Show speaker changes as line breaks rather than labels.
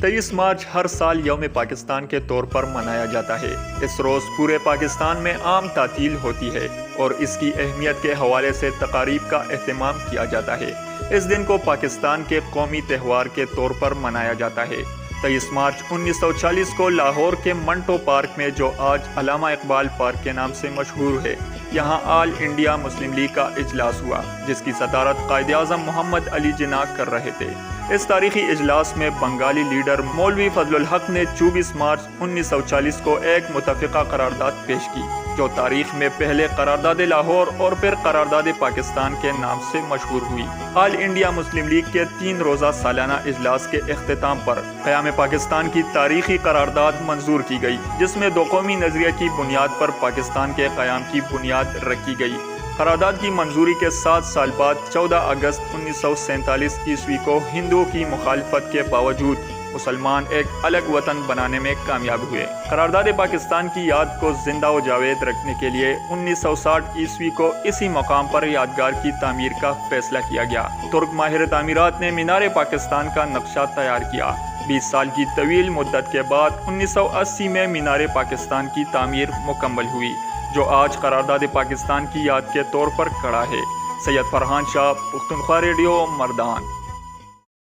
23 مارچ ہر سال یوم پاکستان کے طور پر منایا جاتا ہے۔ اس روز پورے پاکستان میں عام تعطیل ہوتی ہے اور اس کی اہمیت کے حوالے سے تقاریب کا اہتمام کیا جاتا ہے۔ اس دن کو پاکستان کے قومی تہوار کے طور پر منایا جاتا ہے۔ 23 مارچ 1940 کو لاہور کے منٹو پارک میں، جو آج علامہ اقبال پارک کے نام سے مشہور ہے، یہاں آل انڈیا مسلم لیگ کا اجلاس ہوا، جس کی صدارت قائد اعظم محمد علی جناح کر رہے تھے۔ اس تاریخی اجلاس میں بنگالی لیڈر مولوی فضل الحق نے 24 مارچ 1940 کو ایک متفقہ قرارداد پیش کی، جو تاریخ میں پہلے قرارداد لاہور اور پھر قرارداد پاکستان کے نام سے مشہور ہوئی۔ آل انڈیا مسلم لیگ کے 3 روزہ سالانہ اجلاس کے اختتام پر قیام پاکستان کی تاریخی قرارداد منظور کی گئی، جس میں 2 قومی نظریے کی بنیاد پر پاکستان کے قیام کی بنیاد رکھی گئی۔ قرارداد کی منظوری کے 7 سال بعد 14 اگست 1947 عیسوی کو ہندوؤں کی مخالفت کے باوجود مسلمان ایک الگ وطن بنانے میں کامیاب ہوئے۔ قرارداد پاکستان کی یاد کو زندہ و جاوید رکھنے کے لیے 1960 عیسوی کو اسی مقام پر یادگار کی تعمیر کا فیصلہ کیا گیا۔ ترک ماہر تعمیرات نے مینار پاکستان کا نقشہ تیار کیا۔ 20 سال کی طویل مدت کے بعد 1980 میں مینار پاکستان کی تعمیر مکمل ہوئی، جو آج قرارداد پاکستان کی یاد کے طور پر کھڑا ہے۔ سید فرحان شاہ، پختونخوا ریڈیو، مردان۔